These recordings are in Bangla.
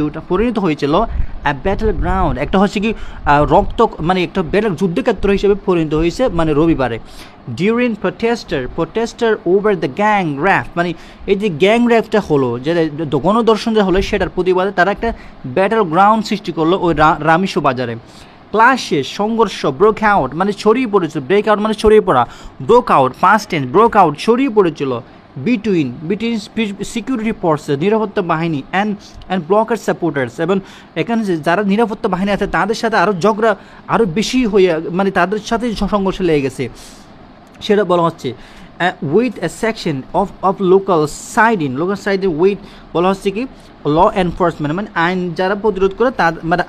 ইনটু পরিণত হয়েছিল আ ব্যাটল গ্রাউন্ড, একটা হচ্ছে কি রক্ত মানে একটা ব্যাটল যুদ্ধক্ষেত্র হিসেবে পরিণত হয়েছে মানে রবিবারে। ডিউরিং প্রোটেস্টার ওভার দ্য গ্যাং র্যাপ, মানে এই যে গ্যাং র্যাপটা হলো, যে গণদর্শন যে হলো সেটার প্রতিবাদে তারা একটা ব্যাটল গ্রাউন্ড সৃষ্টি করলো ওই রামিসো বাজারে। ক্লাসে সংঘর্ষ ব্রোক আউট মানে ছড়িয়ে পড়েছিল, ব্রেক আউট মানে ছড়িয়ে পড়া, broke out past tense, broke out ছড়িয়ে পড়েছিল বিটুইন সিকিউরিটি ফোর্সেস নিরাপত্তা বাহিনী অ্যান্ড ব্লকার সাপোর্টার্স, এবং এখানে যারা নিরাপত্তা বাহিনী আছে তাদের সাথে আরও ঝগড়া আরও বেশি হয়ে মানে তাদের সাথে সংঘর্ষ লেগে গেছে সেটা বলা হচ্ছে। With a section of local siding with বলা হচ্ছে কি ল এনফোর্সমেন্ট মানে আইন যারা প্রতিরোধ করে তাদের মানে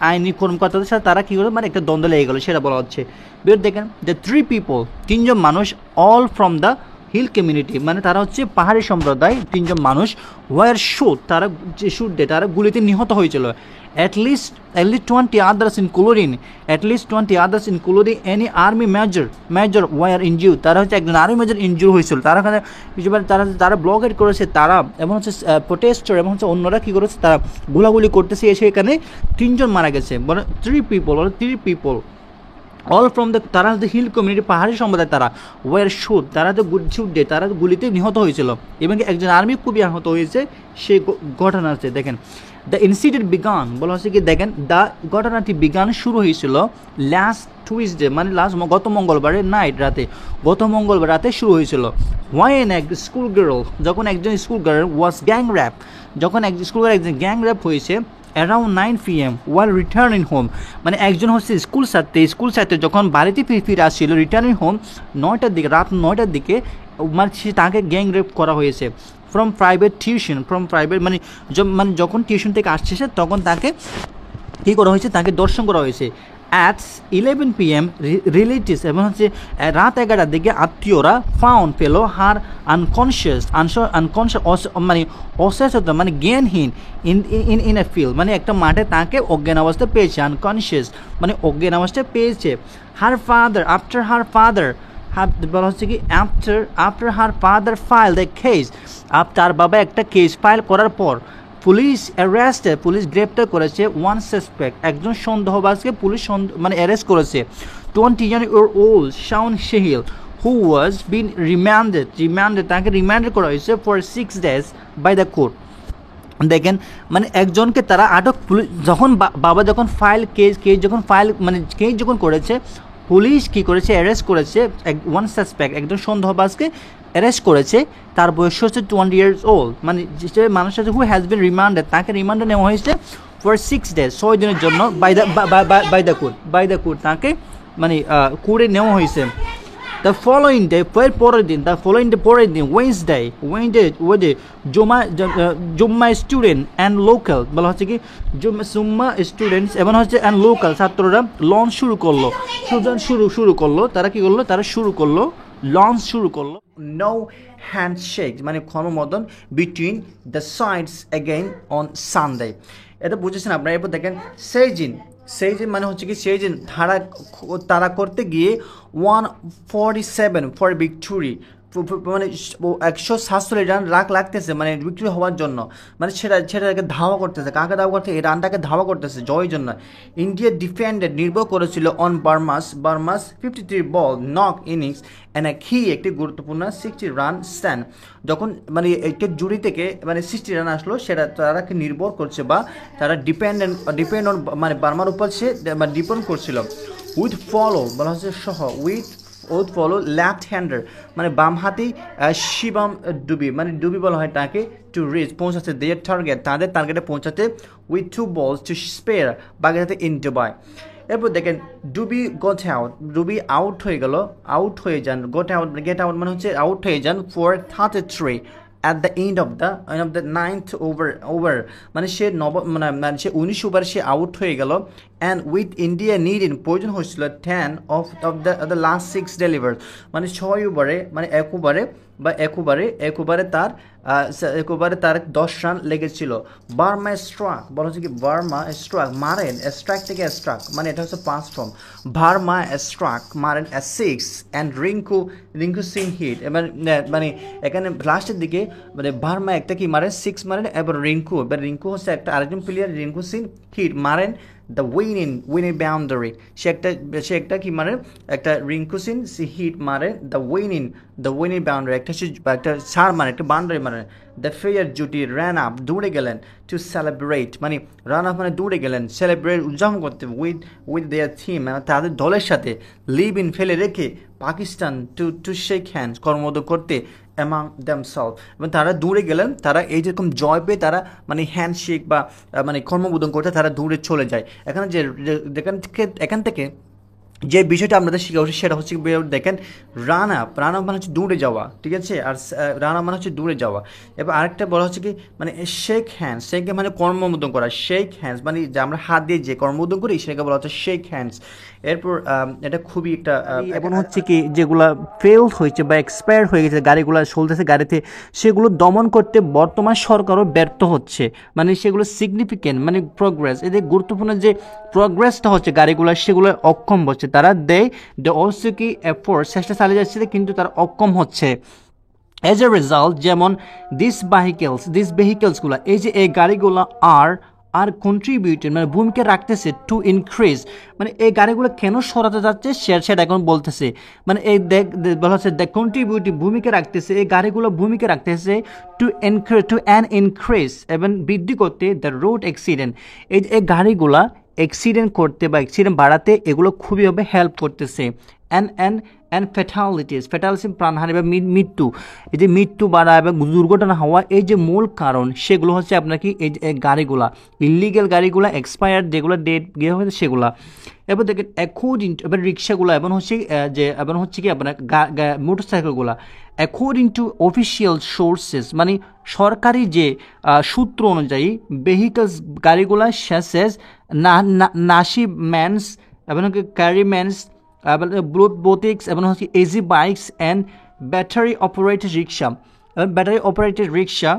আইনি কর্মকর্তাদের সাথে তারা কী করে মানে একটা দ্বন্দ্ব লেগে গেলো সেটা বলা হচ্ছে। বের দেখেন দ্য 3 people, 3 জন মানুষ, all from the hill community মানে তারা হচ্ছে পাহাড়ি সম্প্রদায়, 3 জন মানুষ, ওয়ার শুট তারা যে শুট দেয় তারা গুলিতে নিহত হয়েছিল। at least 20 others including any army major were injured, তারা হচ্ছে একজন আর্মি মেজর ইনজুর হয়েছিল। তারা ব্লকেট করেছে তারা, এবং হচ্ছে প্রোটেস্টার এবং হচ্ছে অন্যরা কী করেছে তারা গোলাগুলি করতেছে, এসে এখানে 3 জন মারা গেছে। মানে 3 people অল ফ্রম দ্য, তারা হচ্ছে হিল কমিউনিটি পাহাড়ি সম্প্রদায়, তারা ওয়ার শুট তারা তো শুট দিয়ে তারা গুলিতে নিহত হয়েছিল, এবং একজন আর্মি খুবই আহত হয়েছে সেই ঘটনা আছে। দেখেন দ্য ইনসিডেন্ট বিগান বলা হচ্ছে কি দেখেন দ্য ঘটনাটি বিগান শুরু হয়েছিল লাস্ট টুইসডে মানে গত মঙ্গলবার রাতে শুরু হয়েছিল। হোয়েন এক স্কুল গার্ল, যখন একজন school girl was gang rape, যখন একজন গ্যাং র্যাপ হয়েছে around 9 PM while returning home, মানে একজন হচ্ছে স্কুল ছাত্রী যখন বাড়িতে ফিরে আসছিল রিটার্নিং হোম 9টার দিকে, রাত 9টার দিকে, মানে তাকে গ্যাং রেপ করা হয়েছে ফ্রম প্রাইভেট মানে যখন টিউশন থেকে আসছে সে তখন তাকে কী করা হয়েছে, তাকে দর্শন করা হয়েছে। অ্যাট 11 PM রিলেটিভস এবং হচ্ছে রাত 11টার দিকে আত্মীয়রা পেল হার আনকনশিয়াস মানে অসচেতন মানে জ্ঞানহীন ইন এ ফিল্ড, মানে একটা মাঠে তাকে অজ্ঞান অবস্থায় পেয়েছে, আনকনশিয়াস মানে অজ্ঞান অবস্থায় পেয়েছে। আফটার হার ফাদার বলা হচ্ছে কি after her father file the case, তার বাবা একটা কেস ফাইল করার পর পুলিশ গ্রেপ্তার করেছে ওয়ান সাসপেক্ট, একজন সন্দেহবাজকে পুলিশ মানে অ্যারেস্ট করেছে। 20-year-old শাওন শেহিল হু ওয়াজ বিন রিমান্ডেড তাকে রিমান্ডেড করা হয়েছে for 6 days by the court. দেখেন মানে একজনকে তারা আটক, যখন বাবা যখন কেস যখন করেছে পুলিশ কী করেছে অ্যারেস্ট করেছে ওয়ান সাসপেক্ট, একজন সন্দেহবাজকে অ্যারেস্ট করেছে, তার বয়স হচ্ছে 20 years old, মানে যে মানুষ আছে হু হ্যাজ বিন রিমান্ডেড তাকে রিমান্ডে নেওয়া হয়েছে ফর 6 days 6 দিনের জন্য বাই দ্য কোর্ট তাকে মানে কোর্টে নেওয়া হয়েছে। দ্য ফলোয়িং ডে পরের দিন ওয়েডে জুম্মা স্টুডেন্ট অ্যান্ড লোকাল বলা হচ্ছে কি জুম্মা স্টুডেন্টস এবং হচ্ছে অ্যান্ড লোকাল ছাত্ররা লঞ্চ শুরু করলো তারা কি করলো লঞ্চ শুরু করলো। নো হ্যান্ডশেক মানে অনুমোদন between the sides again on Sunday, এটা বুঝেছেন আপনারা। এরপর দেখেন সেইজিন মানে হচ্ছে কি সেইজিন তারা করতে গিয়ে 147 ফর ভিক্টোরি, মানে 147 রান লাগতেছে মানে ভিক্টোরি হওয়ার জন্য, মানে সেটাকে ধাওয়া করতেছে, কাকে ধাওয়া করতেছে এই রানটাকে ধাওয়া করতেছে জয়ের জন্য। ইন্ডিয়া ডিফেন্ডেড নির্ভর করেছিল অন বার্মাস 53 বল নক ইনিংস অ্যান্ড একটি গুরুত্বপূর্ণ 60 রান স্ট্যান্ড, যখন মানে একটা জুড়ি থেকে মানে 60 রান আসলো সেটা তারাকে নির্ভর করছে বা তারা ডিপেন্ড অন মানে বার্মার উপর সে ডিপেন্ড করছিল। উইথ ফলো বলা হচ্ছে সহ উইথ ফলো লেফট হ্যান্ডার মানে বাম হাতি শিবম ডুবি বলা হয় তাকে টু রিচ পৌঁছাতে দেয়ার টার্গেট তাদের টার্গেটে পৌঁছাতে উইথ 2 balls টু স্পেয়ার বাকি যাতে ইন ডুবাই। এরপর দেখেন ডুবি আউট হয়ে যান গেট আউট মানে হচ্ছে আউট হয়ে যান for 33 at the end of the 9th over মানে সে মানে সে 19 ওভারে সে আউট হয়ে গেল। অ্যান্ড উইথ ইন্ডিয়া নিডিং প্রয়োজন হয়েছিল 10 of the last 6 ডেলিভার, মানে 6 ওভারে মানে এক ওভারে তার একেবারে তার 10 রান লেগেছিল। বার্মা স্ট্রাক বলা হচ্ছে কি বার্মা স্ট্রাক মারেন, স্ট্রাইক থেকে স্ট্রাক মানে এটা হচ্ছে পাস্ট ফর্ম। বার্মা স্ট্রাক মারেন 6 অ্যান্ড রিঙ্কু সিং হিট। এবার মানে এখানে লাস্টের দিকে মানে বার্মা একটা কি মারেন 6 মারেন, এবার রিঙ্কু হচ্ছে একটা আরেকজন প্লেয়ার রিঙ্কু সিং হিট মারেন দ্য উইনিং বাউন্ডারি। সে একটা কি মারে একটা রিঙ্কু সিং হিট মারে দ্য উইনিং বাউন্ডারি, একটা ছাড় মারে একটা বাউন্ডারি মারে। দ্য ফেয়ার জুটি রান আপ দৌড়ে গেলেন টু সেলিব্রেট, মানে রান আপ মানে দৌড়ে গেলেন সেলিব্রেট উদযাপন করতে উইথ দেয়ার থিম, মানে তাদের দলের সাথে লিভ ইন ফেলে রেখে পাকিস্তান টু শেক হ্যান্ডস কর্মোদ করতে অ্যামাং দ্যামসেলফ। এবং তারা দূরে গেলেন, তারা এই যেরকম জয় পেয়ে তারা মানে হ্যান্ডশেক বা মানে কর্মবোধন করতে তারা দূরে চলে যায়। এখানে এখান থেকে যে বিষয়টা আপনাদের শেখা উচিত সেটা হচ্ছে দেখেন রান আপ মানে হচ্ছে দূরে যাওয়া, ঠিক আছে, আর রান আপ মানে হচ্ছে দূরে যাওয়া। এবার আরেকটা বলা হচ্ছে কি মানে শেক হ্যান্ডস, শেক মানে কর্মবোধন করা, শেক হ্যান্ডস মানে যে আমরা হাত দিয়ে যে কর্মবোধন করি সেটাকে বলা হচ্ছে শেক হ্যান্ডস। এরপর এটা খুবই একটা এখন হচ্ছে কি যেগুলা ফেলড হয়েছে বা এক্সপায়ার হয়ে গেছে গাড়িগুলো চলতেছে গাড়িতে, সেগুলো দমন করতে বর্তমান সরকারও ব্যর্থ হচ্ছে। মানে সেগুলো সিগনিফিকেন্ট মানে প্রোগ্রেস, এদের গুরুত্বপূর্ণ যে প্রোগ্রেসটা হচ্ছে গাড়িগুলো সেগুলো অক্ষম হচ্ছে। তারা দে অলসো কি এফোর্ট চেষ্টা চালিয়ে যাচ্ছে কিন্তু তারা অক্ষম হচ্ছে। অ্যাজ এ রেজাল্ট যেমন দিস ভেহিকেলসগুলো এই যে এই গাড়িগুলো আর কন্ট্রিবিউটেড মানে ভূমিকা রাখতেছে টু ইনক্রিজ, মানে এই গাড়িগুলো কেন সরাতে যাচ্ছে সেটা এখন বলতেছে। মানে এই বলা হচ্ছে দ্য কন্ট্রিবিউটিভ ভূমিকা রাখতেছে, এই গাড়িগুলো ভূমিকা রাখতেছে টু ইনক্রিজ এবং বৃদ্ধি করতে দ্য রোড অ্যাক্সিডেন্ট। এই গাড়িগুলা অ্যাক্সিডেন্ট করতে বা অ্যাক্সিডেন্ট বাড়াতে এগুলো খুবইভাবে হেল্প করতেছে। অ্যান্ড ফ্যাটালিটিস প্রাণহানি বা মৃত্যু, এই যে মৃত্যু বাড়া এবং দুর্ঘটনা হওয়া এই যে মূল কারণ সেগুলো হচ্ছে আপনার কি এই গাড়িগুলা ইলিগেল গাড়িগুলা এক্সপায়ার্ড যেগুলো ডেট গিয়ে হয়েছে সেগুলা। এবার দেখেন অ্যাকর্ডিং এবার রিক্সাগুলো এবং হচ্ছে কি আপনার মোটরসাইকেলগুলা অ্যাকর্ডিং টু অফিসিয়াল সোর্সেস মানে সরকারি যে সূত্র অনুযায়ী ভেহিকলস গাড়িগুলা শেষেস নাসিম্যান্স এবং ক্যারিম্যান্স ব্লুবোটিক্স এবং হচ্ছে easy bikes and battery operated rickshaw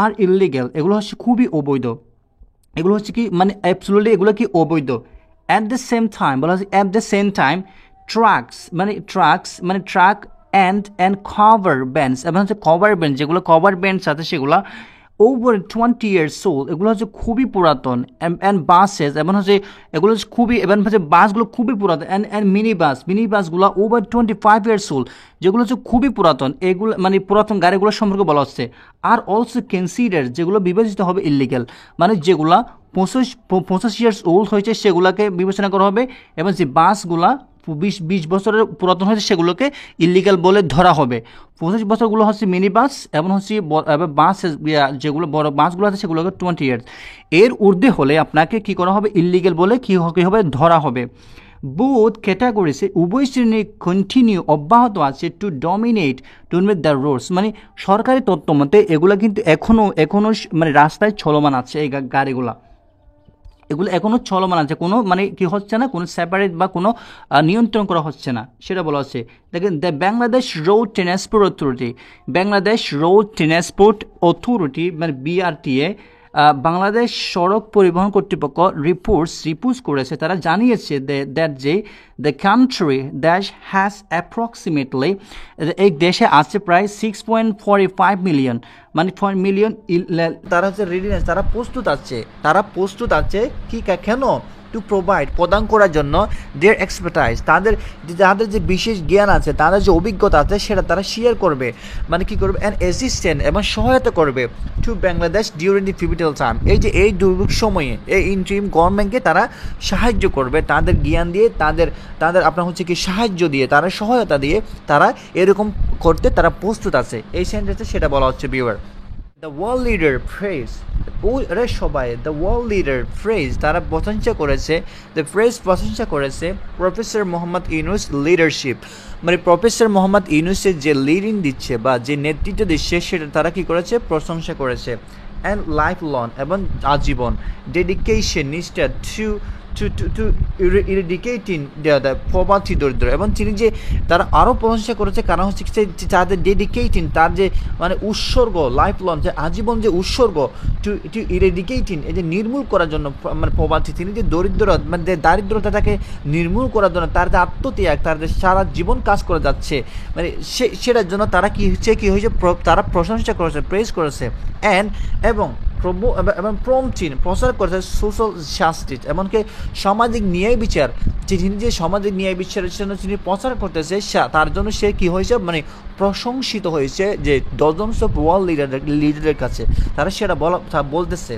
আর ইলিগেল, এগুলো হচ্ছে খুবই অবৈধ, এগুলো হচ্ছে কি মানে অ্যাবসলিউটলি এগুলো কি অবৈধ। At the same time truck and cover bands এবং হচ্ছে কভার ব্যান্ড যেগুলো কভার ব্যান্ডস আছে সেগুলো ওভার 20 years old, এগুলো হচ্ছে খুবই পুরাতন। অ্যান্ড বাসেস এবং হচ্ছে এগুলো হচ্ছে খুবই এবং হচ্ছে বাসগুলো খুবই পুরাতন। অ্যান্ড মিনি বাসগুলো ওভার 25 years old, যেগুলো হচ্ছে খুবই পুরাতন, এগুলো মানে পুরাতন গাড়িগুলোর সম্পর্কে বলা হচ্ছে। আর অলসো কনসিডার যেগুলো বিবেচিত হবে ইলিগেল, মানে যেগুলা 25 years old হয়েছে সেগুলোকে বিবেচনা করা হবে, এবং যে বাসগুলা 20 বছরের পুরাতন হয়েছে সেগুলোকে ইলিগাল বলে ধরা হবে। 25 বছরগুলো হচ্ছে মিনি বাস এবং হচ্ছে বাস যেগুলো বড় বাসগুলো আছে সেগুলোকে 20 years, এর ঊর্ধ্বে হলে আপনাকে কি করা হবে ইলিগাল বলে কি হবে ধরা হবে। বোথ ক্যাটাগরিসে উভয় শ্রেণী কন্টিনিউ অব্যাহত আছে টু ডমিনেট দ্য রোডস, মানে সরকারি তথ্য মতে এগুলো কিন্তু এখনও মানে রাস্তায় চলমান আছে, এই গাড়িগুলা এগুলো এখনও চলমান আছে, কোনো মানে কি হচ্ছে না, কোনো সেপারেট বা কোনো নিয়ন্ত্রণ করা হচ্ছে না সেটা বলা হচ্ছে। দেখেন the Bangladesh road transport authority মানে BRTA বাংলাদেশ সড়ক পরিবহন কর্তৃপক্ষ রিপোর্ট করেছে, তারা জানিয়েছে দ্যাট যে দ্য কান্ট্রি দেশ হ্যাজ অ্যাপ্রক্সিমেটলি এই দেশে আছে প্রায় 6.45 মিলিয়ন মানে 4 মিলিয়ন তারা হচ্ছে রেডিনেস, তারা প্রস্তুত আছে কি কেন টু প্রদান করার জন্য দেয়ার এক্সপার্টাইজ, তাদের যে বিশেষ জ্ঞান আছে তাদের যে অভিজ্ঞতা আছে সেটা তারা শেয়ার করবে, মানে কি করবে অ্যান্ড অ্যাসিস্ট্যান্ট এবং সহায়তা করবে to Bangladesh during the pivotal time, এই দুর্ভিক্ষ সময়ে এই ইন্টারিম গভর্নমেন্টকে তারা সাহায্য করবে তাদের জ্ঞান দিয়ে, তাদের আপনার হচ্ছে কি সাহায্য দিয়ে, তারা সহায়তা দিয়ে তারা এরকম করতে তারা প্রস্তুত আছে। এই সেন্টেন্সে সেটা বলা হচ্ছে viewer. The world leader phrase the world leader phrase তারা প্রশংসা করেছে প্রফেসর মোহাম্মদ ইউনূস লিডারশিপ, মানে প্রফেসর মোহাম্মদ ইউনূসের যে লিডিং দিচ্ছে বা যে নেতৃত্ব দিচ্ছে সেটা তারা কি করেছে প্রশংসা করেছে। অ্যান্ড লাইফ লং এবং আজীবন ডেডিকেশন নিষ্ঠা টু ইরিডিকেটিং দ্য পভার্টি, দরিদ্র। এবং তিনি যে তারা আরও প্রশংসা করেছে কারণ হচ্ছে তাদের ডেডিকেটিং, তার যে মানে উৎসর্গ, লাইফ লং, যে আজীবন যে উৎসর্গ, টু ইরিডিকেটিং, এই যে নির্মূল করার জন্য মানে পভার্টি, তিনি যে দরিদ্র মানে দারিদ্রতাটাকে নির্মূল করার জন্য তার যে আত্মত্যাগ, তার যে সারা জীবন কাজ করে যাচ্ছে, মানে সেটার জন্য তারা কী হয়েছে তারা প্রশংসা করেছে, প্রেজ করেছে। এবং প্রমচিন প্রচার করেছে সোশ্যাল জাস্টিস, এমনকি সামাজিক ন্যায় বিচার, তিনি যে সামাজিক ন্যায় বিচারের জন্য তিনি প্রচার করতেছে তার জন্য সে কি হয়েছে মানে প্রশংসিত হয়েছে যে ডজনস অফ ওয়ার্ল্ড লিডারের কাছে। তারা সেটা বলতেছে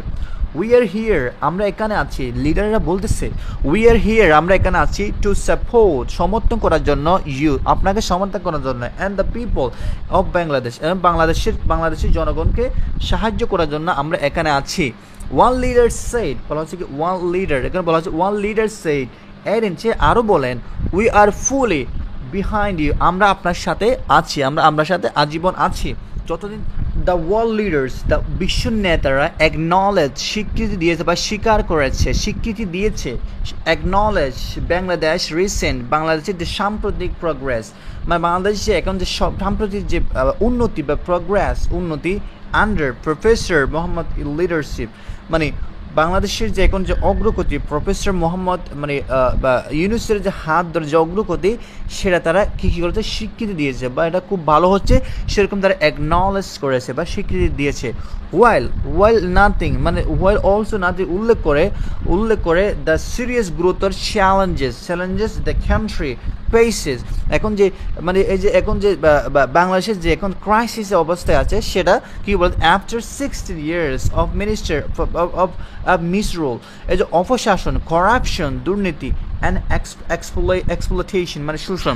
উই আর হিয়ার, আমরা এখানে আছি, লিডাররা বলতেছে উই আর হিয়ার, আমরা এখানে আছি টু সাপোর্ট, সমর্থন করার জন্য, ইউ আপনাকে সমর্থন করার জন্য, and the people of Bangladesh, এবং বাংলাদেশের জনগণকে সাহায্য করার জন্য আমরা এখানে আছি। ওয়ান লিডার সেইড, বলা হচ্ছে কি ওয়ান লিডার, এখানে বলা হচ্ছে ওয়ান লিডার সেইড, এর সে আরও বলেন we are fully behind you, আমরা আপনার সাথে আছি, আমরা সাথে আজীবন আছি যতদিন। দ্য ওয়ার্ল্ড লিডার্স, দ্য বিশ্ব নেতারা অ্যাকনলেজ, স্বীকৃতি দিয়েছে বা স্বীকৃতি দিয়েছে অ্যাকনলেজ বাংলাদেশ রিসেন্ট, বাংলাদেশের যে সাম্প্রতিক প্রগ্রেস, মানে বাংলাদেশে এখন যে সাম্প্রতিক যে উন্নতি বা উন্নতি আন্ডার প্রফেসর মোহাম্মদ লিডারশিপ, মানে বাংলাদেশের যে এখন যে অগ্রগতি প্রফেসর মোহাম্মদ মানে বা ইউনুসের যে হাত ধরে যে অগ্রগতি, সেটা তারা কী করেছে, স্বীকৃতি দিয়েছে, বা এটা খুব ভালো হচ্ছে সেরকম তারা অ্যাকনলেজ করেছে বা স্বীকৃতি দিয়েছে। ওয়াইল নাথিং, মানে ওয়াইল অলসো নাথিং উল্লেখ করে দ্য সিরিয়াস গুরুতর চ্যালেঞ্জেস দ্য কান্ট্রি ফেসেস, এখন যে মানে এই যে এখন যে বাংলাদেশের যে এখন ক্রাইসিসের অবস্থায় আছে, সেটা কী বলতে after 16 years of minister of misrule, এই যে অপশাসন, করাপশন, দুর্নীতি অ্যান্ড এক্সপ্লয়টেশন, মানে শোষণ।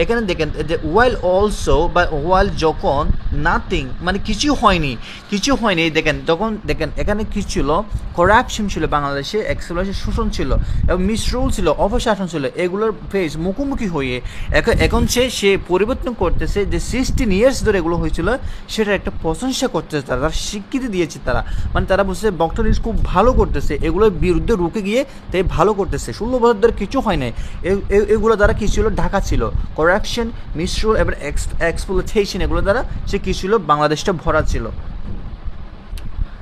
এখানে দেখেন যে ওয়াইল অলসো বা ওয়াইল যখন, নাথিং মানে কিছু হয়নি, দেখেন এখানে কি ছিল, করাপশন ছিল বাংলাদেশে, এক্সপ্লয়টেশন শোষণ ছিল, এবং মিসরুল ছিল, অপশাসন ছিল, এগুলোর ফেস মুখোমুখি হয়ে এখন সে পরিবর্তন করতেছে, যে 16 years ধরে এগুলো হয়েছিল সেটার একটা প্রশংসা করতেছে, তারা স্বীকৃতি দিয়েছে, মানে তারা বলছে ডক্টর ইউনূস খুব ভালো করতেছে, এগুলোর বিরুদ্ধে রুখে গিয়ে তাই ভালো করতেছে। 16 বছর ধরে কিছু হয় নাই, এগুলো দ্বারা কী ছিল, ঢাকা ছিল করাপশন, মিসরুল এবং এক্সপ্লয়টেশন, এগুলো দ্বারা সে কী ছিল, বাংলাদেশটা ভরা ছিল।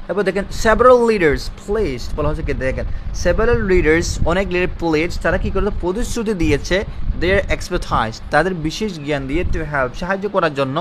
তারপর দেখেন সেভারাল লিডার্স প্লেস, বলা হচ্ছে কি দেখেন সেভারাল লিডার্স, অনেক লিডার প্লেস, তারা কী করে প্রতিশ্রুতি দিয়েছে দেয়ার এক্সপার্টাইজ, তাদের বিশেষ জ্ঞান দিয়ে টু হেল্প, সাহায্য করার জন্য,